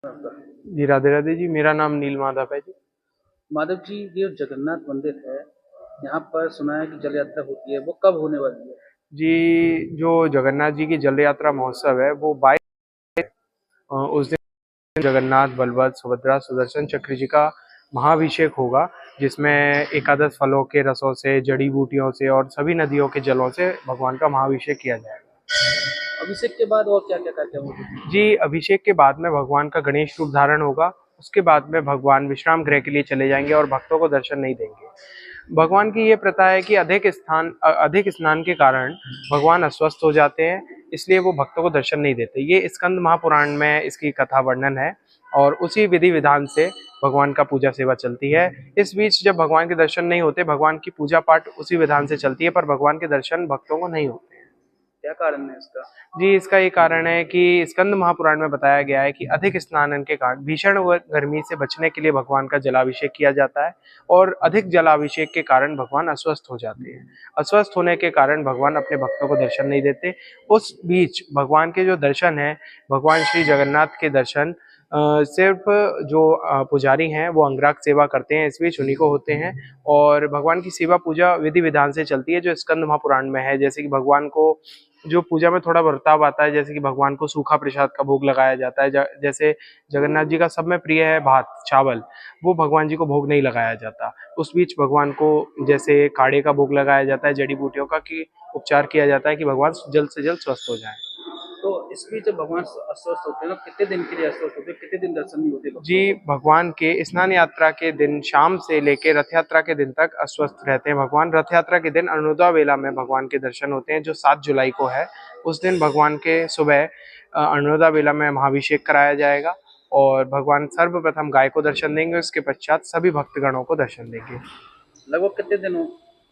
आपका? जी, राधे राधे जी। मेरा नाम नील माधव है जी। माधव जी, ये जो जगन्नाथ मंदिर है, यहाँ पर सुना है कि जल यात्रा होती है, वो कब होने वाली है? जी, जो जगन्नाथ जी की जल यात्रा महोत्सव है वो 22 उस दिन जगन्नाथ, बलभद्र, सुभद्रा, सुदर्शन चक्र जी का महाअभिषेक होगा, जिसमें एकादश फलों के रसों से, जड़ी बूटियों से और सभी नदियों के जलों से भगवान का महाअभिषेक किया जाएगा। अभिषेक के बाद और क्या-क्या कार्यक्रम होंगे? जी, अभिषेक के बाद में भगवान का गणेश रूप धारण होगा। उसके बाद में भगवान विश्राम गृह के लिए चले जाएंगे और भक्तों को दर्शन नहीं देंगे। भगवान की ये प्रथा है कि अधिक स्नान के कारण भगवान अस्वस्थ हो जाते हैं, इसलिए वो भक्तों को दर्शन नहीं देते। ये स्कंद महापुराण में इसकी कथा वर्णन है और उसी विधि विधान से भगवान का पूजा सेवा चलती है। इस बीच जब भगवान के दर्शन नहीं होते, भगवान की पूजा पाठ उसी विधान से चलती है, पर भगवान के दर्शन भक्तों को नहीं होते। क्या कारण है इसका? जी, इसका ये कारण है कि स्कंद महापुराण में बताया गया है कि अधिक स्नान के कारण भीषण गर्मी से बचने के लिए भगवान का जलाभिषेक किया जाता है और अधिक जलाभिषेक के कारण भगवान अस्वस्थ हो जाते हैं। अस्वस्थ होने के कारण भगवान अपने भक्तों को दर्शन नहीं देते। उस बीच भगवान के जो दर्शन है, भगवान श्री जगन्नाथ के दर्शन सिर्फ जो पुजारी हैं वो अंगराग सेवा करते हैं, इस बीच उन्हीं को होते हैं। और भगवान की सेवा पूजा विधि विधान से चलती है, जो स्कंद महापुराण में है। जैसे कि भगवान को जो पूजा में थोड़ा बर्ताव आता है, जैसे कि भगवान को सूखा प्रसाद का भोग लगाया जाता है। जैसे जगन्नाथ जी का सब में प्रिय है भात चावल, वो भगवान जी को भोग नहीं लगाया जाता। उस बीच भगवान को जैसे काढ़े का भोग लगाया जाता है, जड़ी बूटियों का कि उपचार किया जाता है कि भगवान जल्द से जल्द स्वस्थ हो जाए। तो इस बीच जब भगवान अस्वस्थ होते हैं, तो कितने दिन के लिए अस्वस्थ होते हैं? कितने दिन दर्शन नहीं होते जी, भक्तों को? भगवान के स्नान यात्रा के दिन शाम से लेके रथ यात्रा के दिन तक अस्वस्थ रहते हैं भगवान। रथ यात्रा के दिन अरुणोदय वेला में भगवान के दर्शन होते हैं, जो 7 जुलाई को है। उस दिन भगवान के सुबह अरुणोदय वेला में महाभिषेक कराया जाएगा और भगवान सर्वप्रथम गाय को दर्शन देंगे, उसके पश्चात सभी भक्तगणों को दर्शन देंगे। लगभग कितने दिनों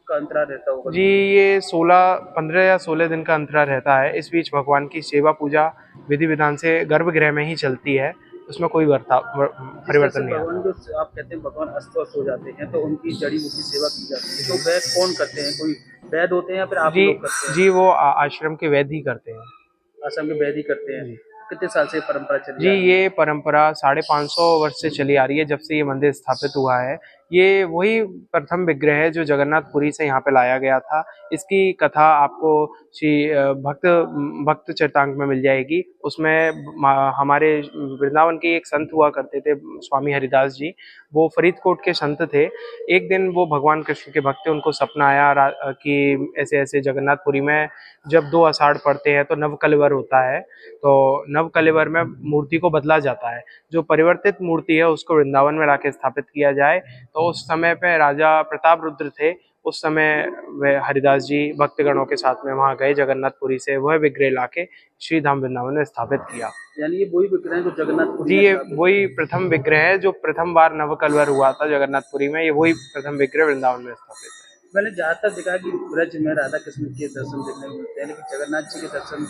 का अंतराल रहता होगा जी, बीच में? ये 15 या 16 दिन का अंतराल रहता है। इस बीच भगवान की सेवा पूजा विधि विधान से गर्भगृह में ही चलती है, उसमें कोई जिस तरह परिवर्तन से नहीं भगवान आता। जो आप कहते हैं भगवान अस्वस्थ हो जाते हैं, तो उनकी जड़ी बूटी सेवा की जाती है, तो वह कौन करते हैं? कोई वैद्य होते हैं या फिर आप ही जी, लोग करते हैं? जी, वो आश्रम के वैद्य ही करते हैं। असम के वैद्य ही करते हैं। जी। कितने साल से ये परंपरा चली जी, आ रही है? ये परंपरा 550 वर्ष से चली आ रही है, जब से ये मंदिर स्थापित हुआ है। ये वही प्रथम विग्रह है जो जगन्नाथपुरी से यहाँ पे लाया गया था। इसकी कथा आपको श्री भक्त चरितांक में मिल जाएगी। उसमें हमारे वृंदावन के एक संत हुआ करते थे, स्वामी हरिदास जी। वो फरीदकोट के संत थे। एक दिन वो भगवान कृष्ण के भक्त थे, उनको सपना आया कि ऐसे ऐसे जगन्नाथपुरी में जब 2 आषाढ़ पड़ते हैं तो नवकलेवर होता है। तो नवकलेवर में मूर्ति को बदला जाता है, जो परिवर्तित मूर्ति है उसको वृंदावन में लाके स्थापित किया जाए। तो उस समय पे राजा प्रताप रुद्र थे। उस समय वे हरिदास जी भक्तगणों के साथ में वहां गए, जगन्नाथपुरी से वह विग्रह लाके श्री धाम वृंदावन में स्थापित किया। यानी ये वही विग्रह है जो जगन्नाथपुरी जी, में ये स्थापित है। वही प्रथम विग्रह है जो प्रथम बार नवकलवर हुआ था जगन्नाथपुरी में। ये वही प्रथम विग्रह वृंदावन में स्थापित है। मैंने ज़्यादातर देखा कि ब्रज में राधा कृष्ण के दर्शन देखने को मिलते हैं, लेकिन जगन्नाथ जी के दर्शन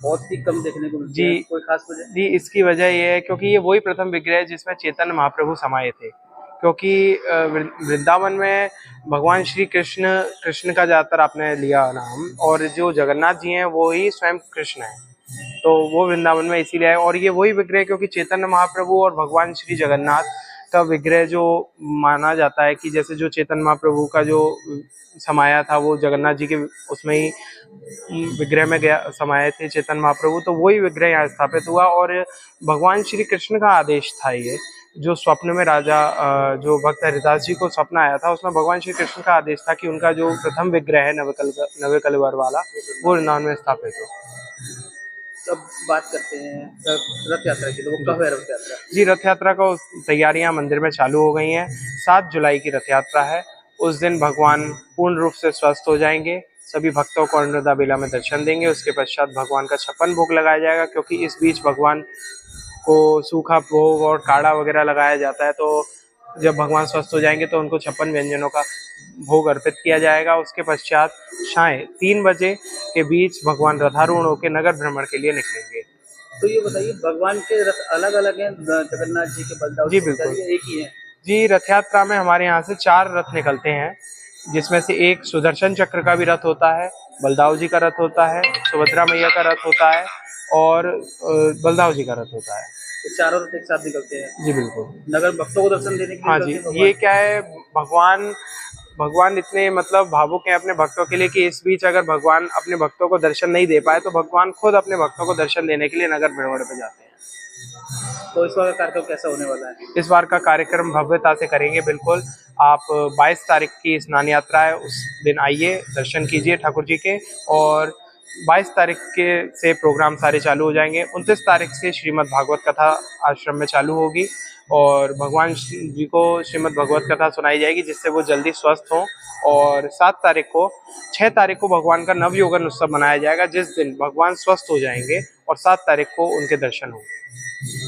बहुत ही कम देखने को मिलते जी, हैं। कोई खास वजह? जी, इसकी वजह ये है क्योंकि ये वही प्रथम विग्रह है जिसमें चैतन्य महाप्रभु समाये थे। क्योंकि वृंदावन में भगवान श्री कृष्ण कृष्ण का ज़्यादातर आपने लिया नाम, और जो जगन्नाथ जी हैं वो ही स्वयं कृष्ण हैं। तो वो वृंदावन में इसीलिए है। और ये वही विग्रह क्योंकि चैतन्य महाप्रभु और भगवान श्री जगन्नाथ का विग्रह जो माना जाता है कि जैसे जो चैतन्य महाप्रभु का जो समाया था वो जगन्नाथ जी के उसमें ही विग्रह में गया समाये थे चैतन्य महाप्रभु, तो वही विग्रह यहाँ स्थापित हुआ। और भगवान श्री कृष्ण का आदेश था ये, जो स्वप्न में जो भक्त हरिदास जी को स्वप्न आया था, उसमें भगवान श्री कृष्ण का आदेश था कि उनका जो प्रथम विग्रह है नवकलेवर वाला, वो वृंदावन में स्थापित हो। अब बात करते हैं रथ यात्रा की, तो वो जी, कब है रथ यात्रा? जी, रथ यात्रा का तैयारियां मंदिर में चालू हो गई हैं। 7 जुलाई की रथ यात्रा है। उस दिन भगवान पूर्ण रूप से स्वस्थ हो जाएंगे। सभी भक्तों को अरुणोदय बेला में दर्शन देंगे। उसके पश्चात भगवान का 56 भोग लगाया जाएगा, क्योंकि इस बीच भगवान को सूखा भोग और काढ़ा वगैरह लगाया जाता है। तो जब भगवान स्वस्थ हो जाएंगे तो उनको 56 व्यंजनों का भोग अर्पित किया जाएगा। उसके पश्चात साय 3 बजे के बीच भगवान रथारूढ़ होकर नगर भ्रमण के लिए निकलेंगे। तो ये बताइए, भगवान के रथ अलग अलग हैं? जगन्नाथ जी के, बलदाव जी, जी बिल्कुल। के, एक ही है? जी, रथ यात्रा में हमारे यहाँ से 4 रथ निकलते हैं, जिसमें से एक सुदर्शन चक्र का भी रथ होता है, बलदाव जी का रथ होता है, सुभद्रा मैया का रथ होता है और बलदाव जी का रथ होता है। ये चारों रथ एक साथ निकलते हैं जी बिल्कुल। नगर भक्तों को दर्शन देने के लिए हाँ निकलते जी, हैं भगवान। ये क्या है, भगवान भगवान इतने मतलब भावुक हैं अपने भक्तों के लिए कि इस बीच अगर भगवान अपने भक्तों को दर्शन नहीं दे पाए तो भगवान खुद अपने भक्तों को दर्शन देने के लिए नगर भ्रमण पे जाते हैं। तो इस बार का कार्यक्रम कैसा होने वाला है? इस बार का कार्यक्रम भव्यता से करेंगे बिल्कुल। आप 22 तारीख की स्नान यात्रा है, उस दिन आइए, दर्शन कीजिए ठाकुर जी के। और 22 तारीख के से प्रोग्राम सारे चालू हो जाएंगे। 29 तारीख से श्रीमद् भागवत कथा आश्रम में चालू होगी और भगवान जी को श्रीमद् भागवत कथा सुनाई जाएगी जिससे वो जल्दी स्वस्थ हों। और 6 तारीख को भगवान का नवयुगन उत्सव मनाया जाएगा जिस दिन भगवान स्वस्थ हो जाएंगे और 7 तारीख को उनके दर्शन होंगे।